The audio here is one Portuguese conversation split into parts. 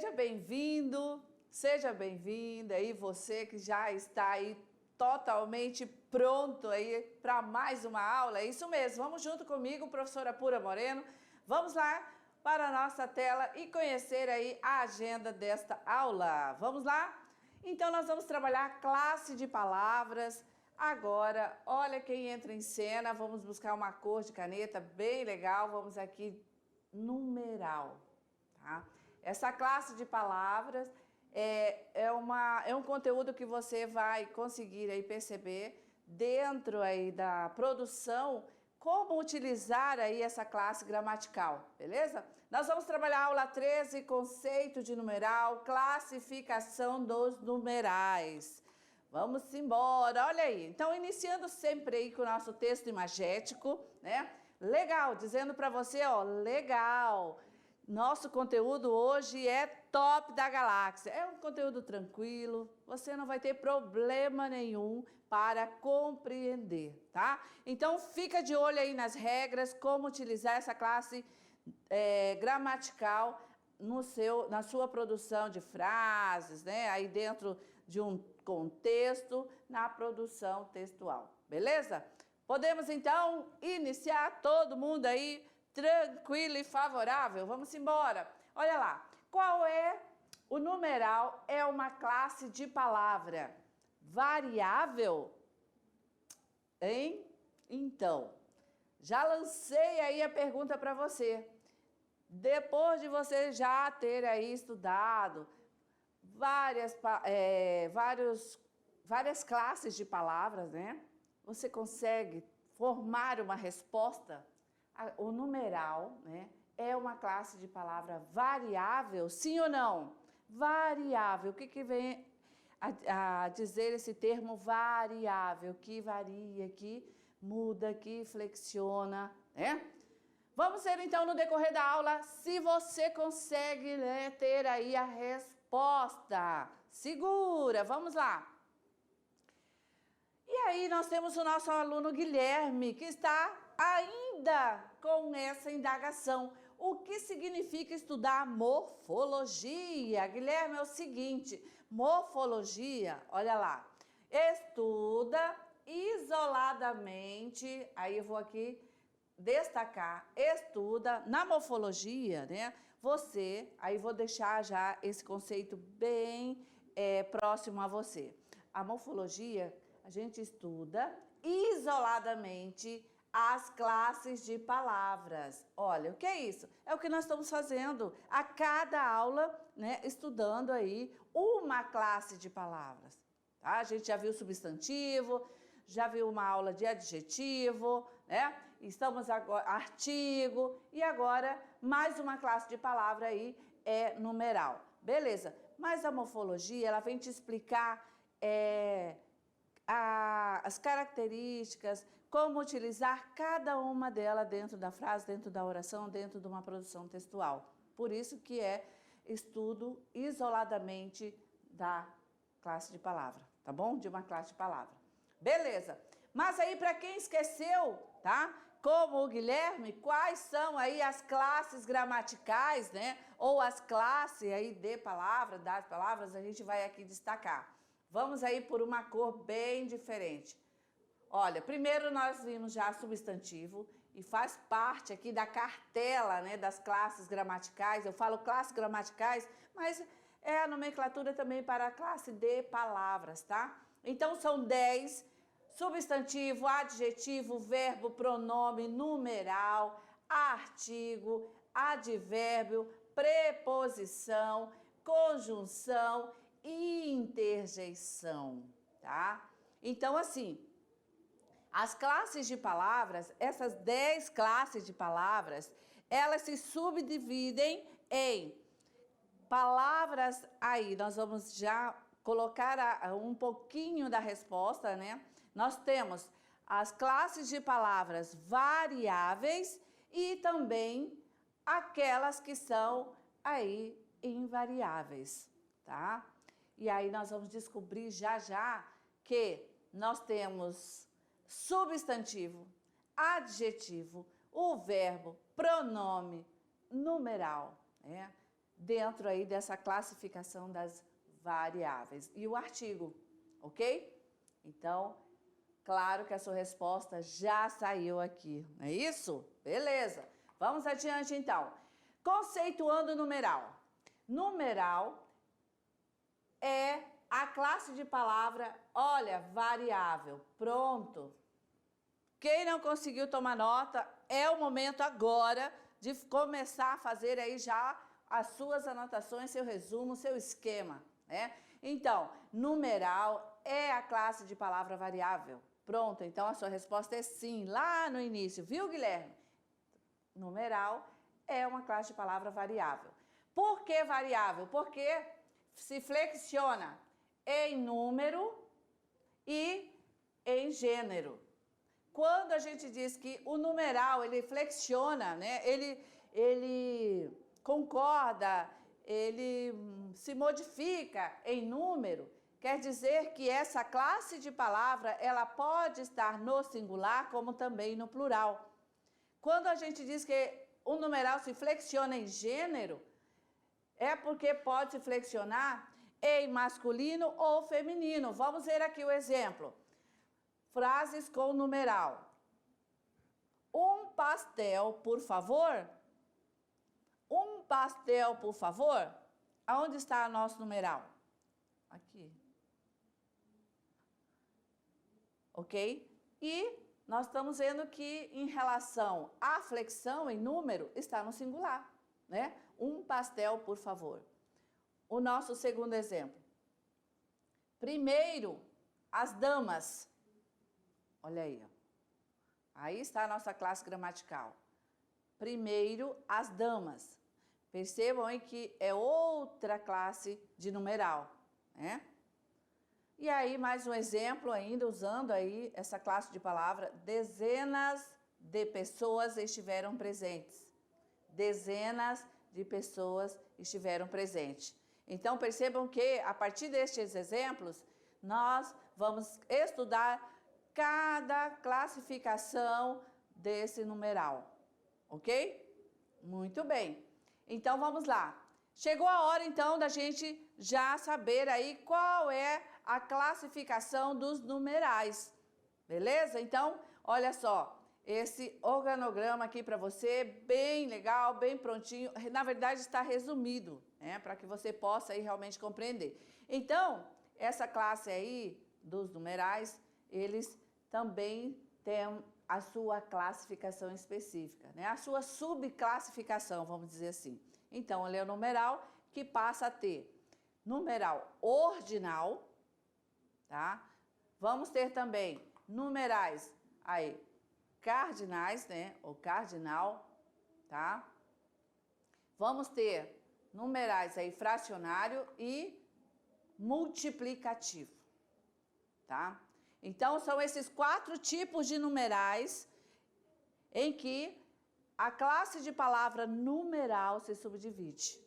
Seja bem-vindo, seja bem-vinda aí você que já está aí totalmente pronto aí para mais uma aula. É isso mesmo, vamos junto comigo, professora Pura Moreno. Vamos lá para a nossa tela e conhecer aí a agenda desta aula. Vamos lá? Então nós vamos trabalhar a classe de palavras. Agora, olha quem entra em cena, vamos buscar uma cor de caneta bem legal, vamos aqui, numeral, tá? Essa classe de palavras é um conteúdo que você vai conseguir aí perceber dentro aí da produção, como utilizar aí essa classe gramatical, beleza? Nós vamos trabalhar a aula 13, conceito de numeral, classificação dos numerais. Vamos embora, olha aí. Então, iniciando sempre aí com o nosso texto imagético, né? Legal, dizendo para você, ó, legal. Nosso conteúdo hoje é top da galáxia. É um conteúdo tranquilo, você não vai ter problema nenhum para compreender, tá? Então, fica de olho aí nas regras, como utilizar essa classe gramatical na sua produção de frases, né? Aí dentro de um contexto, na produção textual, beleza? Podemos então iniciar, todo mundo aí tranquilo e favorável? Vamos embora. Olha lá, qual é o numeral? É uma classe de palavra variável? Hein? Então, já lancei aí a pergunta para você. Depois de você já ter aí estudado várias classes de palavras, né? Você consegue formar uma resposta? O numeral, né, é uma classe de palavra variável, sim ou não? Variável, o que vem a dizer esse termo variável? Que varia, que muda, que flexiona, né? Vamos ver então no decorrer da aula se você consegue, né, ter aí a resposta. Segura, vamos lá. E aí nós temos o nosso aluno Guilherme, que está ainda com essa indagação. O que significa estudar morfologia? Guilherme, é o seguinte, morfologia, olha lá, estuda isoladamente, aí eu vou aqui destacar, estuda na morfologia, né? Você, aí vou deixar já esse conceito bem próximo a você. A morfologia, a gente estuda isoladamente as classes de palavras. Olha, o que é isso? É o que nós estamos fazendo a cada aula, né? Estudando aí uma classe de palavras. Tá? A gente já viu substantivo, já viu uma aula de adjetivo, né? Estamos agora, artigo, e agora mais uma classe de palavra aí é numeral. Beleza, mas a morfologia, ela vem te explicar as características, como utilizar cada uma delas dentro da frase, dentro da oração, dentro de uma produção textual. Por isso que é estudo isoladamente da classe de palavra, tá bom? De uma classe de palavra. Beleza, mas aí para quem esqueceu, tá? Como o Guilherme, quais são aí as classes gramaticais, né? Ou as classes aí de palavras, das palavras, a gente vai aqui destacar. Vamos aí por uma cor bem diferente. Olha, primeiro nós vimos já substantivo e faz parte aqui da cartela, né, das classes gramaticais. Eu falo classes gramaticais, mas é a nomenclatura também para a classe de palavras, tá? Então são 10: substantivo, adjetivo, verbo, pronome, numeral, artigo, advérbio, preposição, conjunção e interjeição, tá? Então, assim, as classes de palavras, essas 10 classes de palavras, elas se subdividem em palavras. Aí nós vamos já colocar um pouquinho da resposta, né? Nós temos as classes de palavras variáveis e também aquelas que são aí invariáveis, tá? E aí nós vamos descobrir já já que nós temos substantivo, adjetivo, o verbo, pronome, numeral, né? dentro aí dessa classificação das variáveis. E o artigo, ok? Então, claro que a sua resposta já saiu aqui, não é isso? Beleza. Vamos adiante, então. Conceituando numeral. Numeral é a classe de palavra, olha, variável. Pronto. Quem não conseguiu tomar nota, é o momento agora de começar a fazer aí já as suas anotações, seu resumo, seu esquema, né? Então, numeral é a classe de palavra variável. Pronto, então a sua resposta é sim, lá no início, viu, Guilherme? Numeral é uma classe de palavra variável. Por que variável? Porque se flexiona em número e em gênero. Quando a gente diz que o numeral, ele flexiona, né? Ele concorda, ele se modifica em número, quer dizer que essa classe de palavra, ela pode estar no singular como também no plural. Quando a gente diz que o numeral se flexiona em gênero, é porque pode se flexionar em masculino ou feminino. Vamos ver aqui o exemplo. Frases com numeral. Um pastel, por favor? Um pastel, por favor? Aonde está o nosso numeral? Aqui. Ok? E nós estamos vendo que, em relação à flexão em número, está no singular, né? Um pastel, por favor. O nosso segundo exemplo. Primeiro, as damas. Olha aí, ó. Aí está a nossa classe gramatical. Primeiro, as damas. Percebam aí que é outra classe de numeral, né? E aí, mais um exemplo ainda, usando aí essa classe de palavra, dezenas de pessoas estiveram presentes. Dezenas de pessoas estiveram presentes. Então, percebam que, a partir destes exemplos, nós vamos estudar cada classificação desse numeral, ok? Muito bem. Então, vamos lá. Chegou a hora, então, da gente já saber aí qual é a classificação dos numerais, beleza? Então, olha só, esse organograma aqui para você, bem legal, bem prontinho, na verdade está resumido, né, para que você possa aí realmente compreender. Então, essa classe aí dos numerais, eles também têm a sua classificação específica, né, a sua subclassificação, vamos dizer assim. Então, ele é o numeral que passa a ter numeral ordinal, tá? Vamos ter também numerais aí cardinais, né, ou cardinal, tá? Vamos ter numerais aí fracionário e multiplicativo, tá? Então, são esses 4 tipos de numerais em que a classe de palavra numeral se subdivide,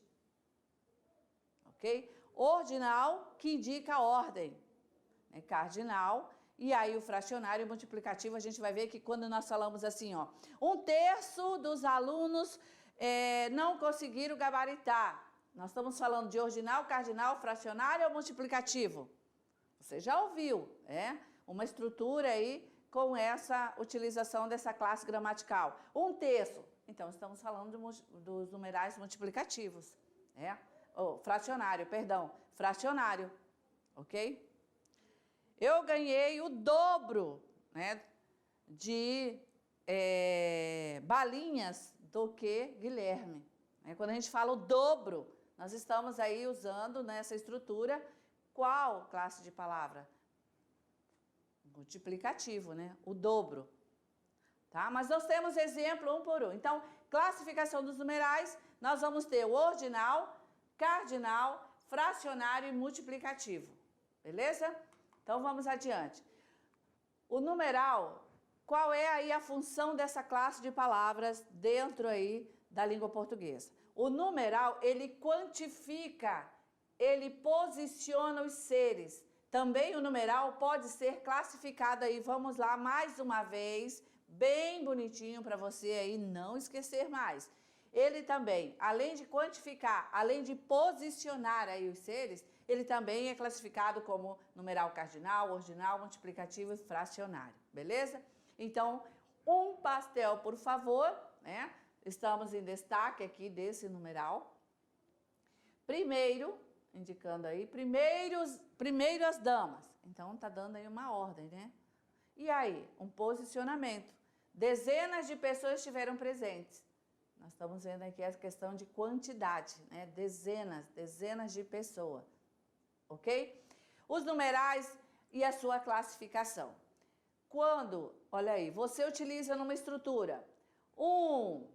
ok? Ordinal, que indica a ordem, né? Cardinal, e aí o fracionário e multiplicativo, a gente vai ver que quando nós falamos assim, ó, 1/3 dos alunos não conseguiram gabaritar. Nós estamos falando de ordinal, cardinal, fracionário ou multiplicativo? Você já ouviu, né? Uma estrutura aí com essa utilização dessa classe gramatical. 1/3. Então, estamos falando dos numerais multiplicativos, né? Fracionário, perdão, fracionário, ok? Eu ganhei o dobro, né, de balinhas do que Guilherme. Quando a gente fala o dobro, nós estamos aí usando nessa estrutura qual classe de palavra? Multiplicativo, né? O dobro. Tá? Mas nós temos exemplo um por um. Então, classificação dos numerais, nós vamos ter o ordinal, cardinal, fracionário e multiplicativo. Beleza? Então, vamos adiante. O numeral, qual é aí a função dessa classe de palavras dentro aí da língua portuguesa? O numeral, ele quantifica, ele posiciona os seres. Também o numeral pode ser classificado aí, vamos lá, mais uma vez, bem bonitinho para você aí não esquecer mais. ele também, além de quantificar, além de posicionar aí os seres, ele também é classificado como numeral cardinal, ordinal, multiplicativo e fracionário, beleza? Então, um pastel, por favor, né? Estamos em destaque aqui desse numeral. Primeiro, indicando aí, primeiro as damas. Então, tá dando aí uma ordem, né? E aí, um posicionamento. Dezenas de pessoas estiveram presentes. Nós estamos vendo aqui a questão de quantidade, né? Dezenas de pessoas, ok? Os numerais e a sua classificação. Quando, olha aí, você utiliza numa estrutura 1,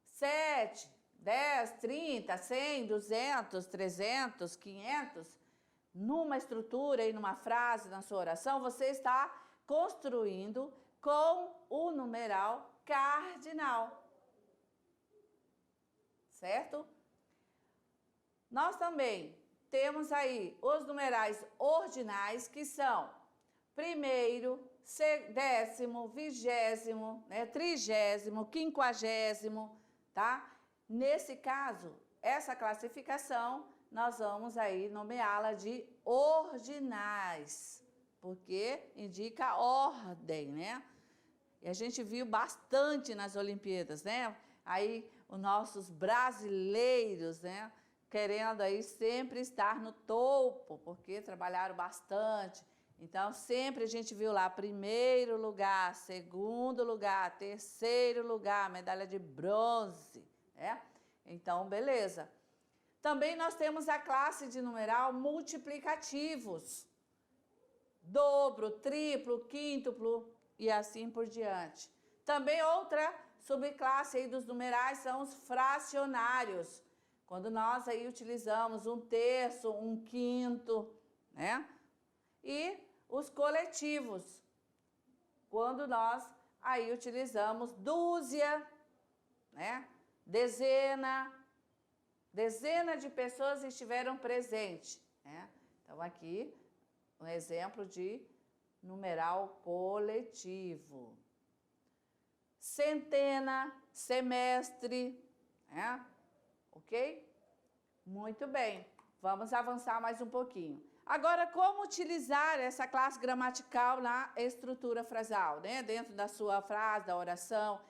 7, 10, 30, 100, 200, 300, 500, numa estrutura e numa frase, na sua oração, você está construindo com o numeral cardinal. Certo? Nós também temos aí os numerais ordinais, que são primeiro, décimo, vigésimo, né, trigésimo, quinquagésimo, tá? Nesse caso, essa classificação, nós vamos aí nomeá-la de ordinais, porque indica ordem, né? E a gente viu bastante nas Olimpíadas, né? Aí os nossos brasileiros, né? Querendo aí sempre estar no topo, porque trabalharam bastante. Então, sempre a gente viu lá primeiro lugar, segundo lugar, terceiro lugar, medalha de bronze, né? Então, beleza. Também nós temos a classe de numeral multiplicativos. Dobro, triplo, quíntuplo e assim por diante. Também outra subclasse aí dos numerais são os fracionários. Quando nós aí utilizamos 1/3, 1/5, né? E os coletivos, quando nós aí utilizamos dúzia, né? Dezena de pessoas estiveram presentes, né? Então, aqui, um exemplo de numeral coletivo. Centena, semestre, né? Ok? Muito bem. Vamos avançar mais um pouquinho. Agora, como utilizar essa classe gramatical na estrutura frasal, né? Dentro da sua frase, da oração.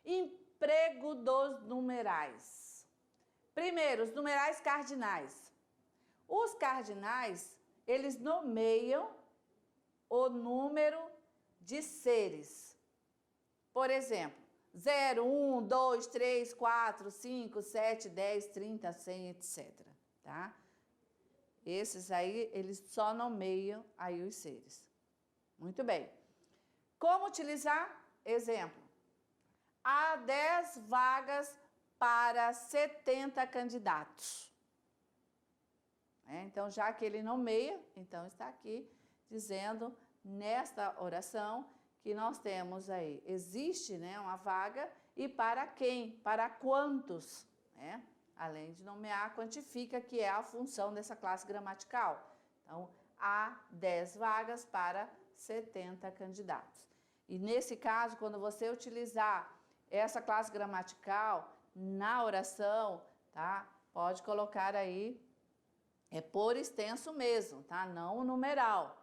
Emprego dos numerais. Primeiro, os numerais cardinais. Os cardinais, eles nomeiam o número de seres. Por exemplo, 0, 1, 2, 3, 4, 5, 7, 10, 30, 100, etc. Tá? Esses aí, eles só nomeiam aí os seres. Muito bem. Como utilizar? Exemplo. Há 10 vagas para 70 candidatos. Então, já que ele nomeia, então está aqui dizendo nesta oração que nós temos aí, existe, né, uma vaga e para quem? Para quantos? Né? Além de nomear, quantifica, que é a função dessa classe gramatical. Então, há 10 vagas para 70 candidatos. E nesse caso, quando você utilizar essa classe gramatical na oração, tá? Pode colocar aí, por extenso mesmo, tá? Não o numeral.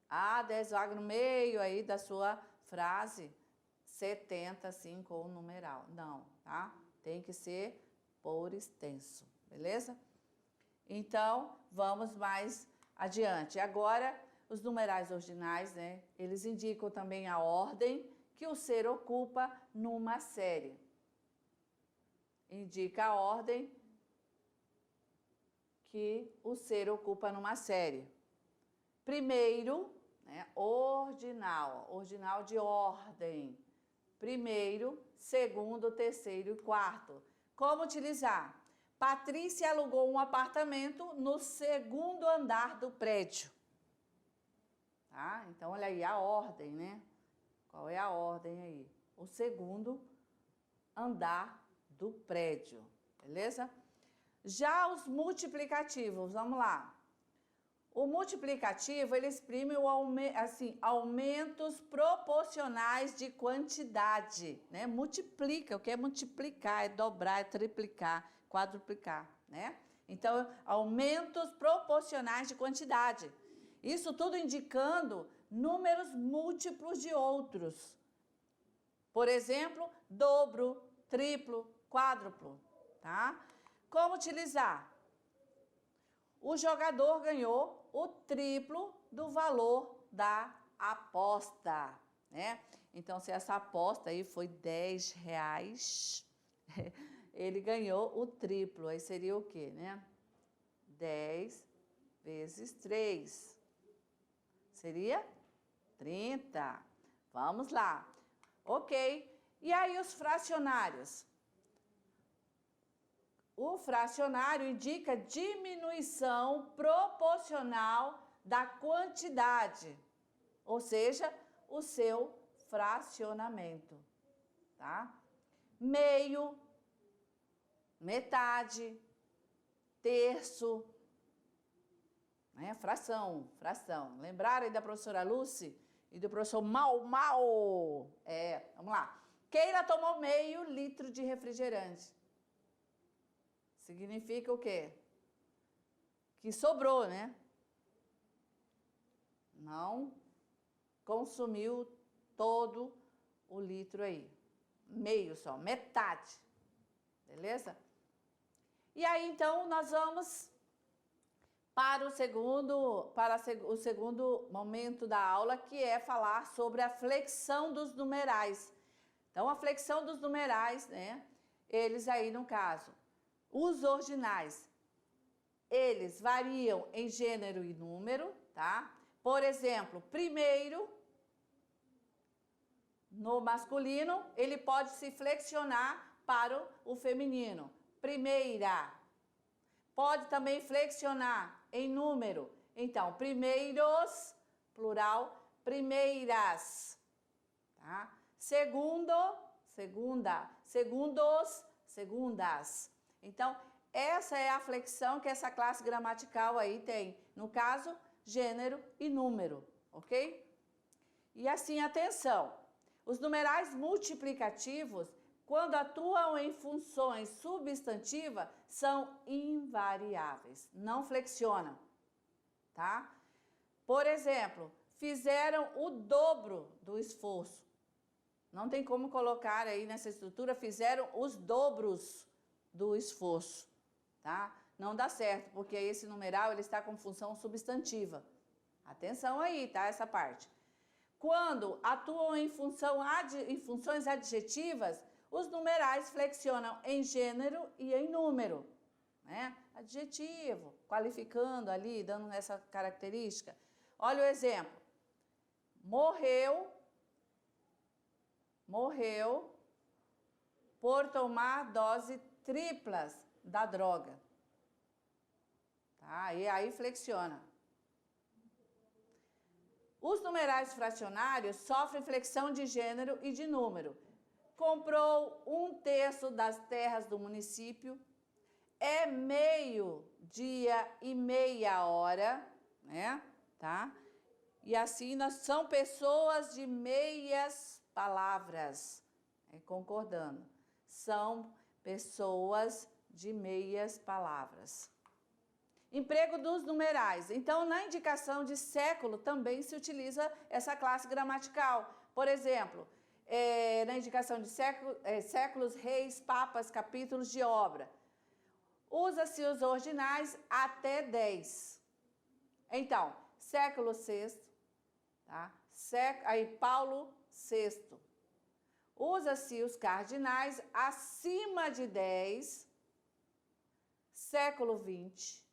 Há 10 vagas no meio aí da sua frase, 70, assim, com o numeral. Não, tá? Tem que ser por extenso, beleza? Então, vamos mais adiante. Agora, os numerais ordinais, né? Eles indicam também a ordem que o ser ocupa numa série. Indica a ordem que o ser ocupa numa série. Primeiro, né, ordinal de ordem. Primeiro, segundo, terceiro e quarto. Como utilizar? Patrícia alugou um apartamento no segundo andar do prédio. Tá? Então, olha aí a ordem, né? Qual é a ordem aí? O segundo andar do prédio, beleza? Já os multiplicativos, vamos lá. O multiplicativo, ele exprime aumentos proporcionais de quantidade, né? Multiplica, o que é multiplicar? É dobrar, é triplicar, quadruplicar, né? Então, aumentos proporcionais de quantidade. Isso tudo indicando números múltiplos de outros. Por exemplo, dobro, triplo, quádruplo, tá? Como utilizar? O jogador ganhou o triplo do valor da aposta, né? Então, se essa aposta aí foi R$10, ele ganhou o triplo. Aí seria o quê, né? 10 vezes 3. Seria 30. Vamos lá. Ok. E aí os fracionários? O fracionário indica diminuição proporcional da quantidade, ou seja, o seu fracionamento, tá? Meio, metade, terço, né? Fração. Lembraram aí da professora Lucy e do professor Mau? Vamos lá. Keila tomou meio litro de refrigerante. Significa o quê? Que sobrou, né? Não consumiu todo o litro aí. Meio só, metade. Beleza? E aí, então, nós vamos para o segundo momento da aula, que é falar sobre a flexão dos numerais. Então, a flexão dos numerais, né? Eles aí, no caso, os ordinais, eles variam em gênero e número, tá? Por exemplo, primeiro, no masculino, ele pode se flexionar para o feminino. Primeira. Pode também flexionar em número. Então, primeiros, plural, primeiras. Tá? Segundo, segunda. Segundos, segundas. Então, essa é a flexão que essa classe gramatical aí tem. No caso, gênero e número, ok? E assim, atenção. Os numerais multiplicativos, quando atuam em funções substantivas, são invariáveis, não flexionam, tá? Por exemplo, fizeram o dobro do esforço. Não tem como colocar aí nessa estrutura, fizeram os dobros do esforço, tá? Não dá certo, porque esse numeral ele está com função substantiva. Atenção aí, tá? Essa parte. Quando atuam em funções adjetivas, os numerais flexionam em gênero e em número, né? Adjetivo, qualificando ali, dando essa característica. Olha o exemplo. Morreu por tomar dose triplas da droga. Tá? E aí flexiona. Os numerais fracionários sofrem flexão de gênero e de número. Comprou 1/3 das terras do município, é meio-dia e meia hora, né? Tá? E assim são pessoas de meias palavras, concordando. São pessoas de meias palavras. Emprego dos numerais. Então, na indicação de século também se utiliza essa classe gramatical. Por exemplo, na indicação de séculos, reis, papas, capítulos de obra. Usa-se os ordinais até 10. Então, século VI, tá? Aí Paulo VI. Usa-se os cardinais acima de 10, século XX,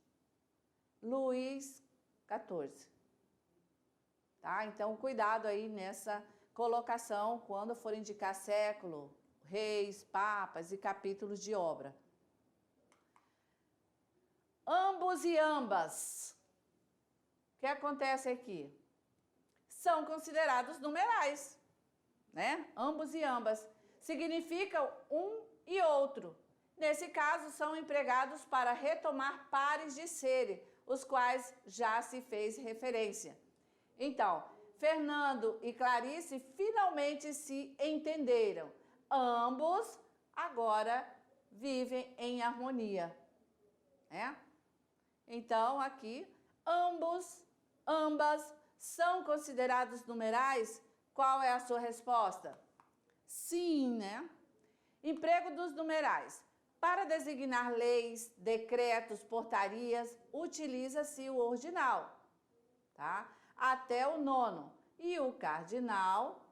Luís XIV. Tá? Então, cuidado aí nessa colocação quando for indicar século, reis, papas e capítulos de obra. Ambos e ambas. O que acontece aqui? São considerados numerais, né? Ambos e ambas. Significam um e outro. Nesse caso, são empregados para retomar pares de serem, os quais já se fez referência. Então, Fernando e Clarice finalmente se entenderam. Ambos agora vivem em harmonia, né? Então, aqui, ambas são considerados numerais? Qual é a sua resposta? Sim, né? Emprego dos numerais. Para designar leis, decretos, portarias, utiliza-se o ordinal, tá? Até o 9º. E o cardinal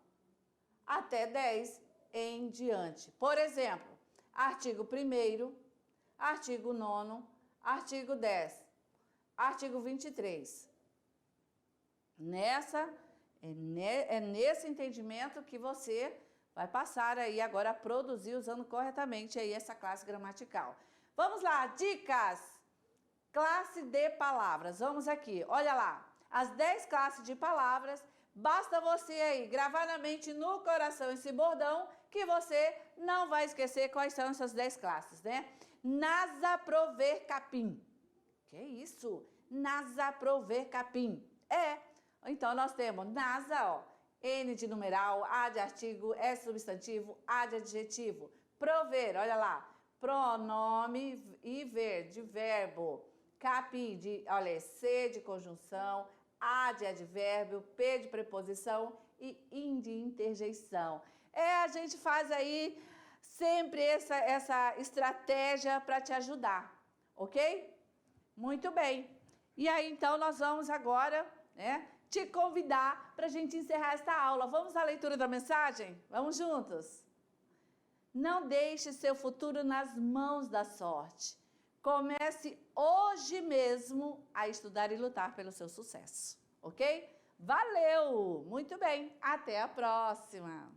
até 10 em diante. Por exemplo, artigo 1º, artigo 9º, artigo 10, artigo 23. É nesse entendimento que você vai passar aí agora a produzir usando corretamente aí essa classe gramatical. Vamos lá, dicas! Classe de palavras. Vamos aqui, olha lá. As 10 classes de palavras, basta você aí gravar na mente, no coração, esse bordão, que você não vai esquecer quais são essas 10 classes, né? Nasa, prover, capim. Que isso? Nasa, prover, capim. Então nós temos nasa, ó. N de numeral, A de artigo, S substantivo, A de adjetivo. Prover, olha lá. Pronome e ver, de verbo. Capim, C de conjunção, A de advérbio, P de preposição e IN de interjeição. A gente faz aí sempre essa estratégia para te ajudar, ok? Muito bem. E aí, então, nós vamos agora, né, te convidar para a gente encerrar esta aula. Vamos à leitura da mensagem? Vamos juntos? Não deixe seu futuro nas mãos da sorte. Comece hoje mesmo a estudar e lutar pelo seu sucesso, ok? Valeu! Muito bem, até a próxima!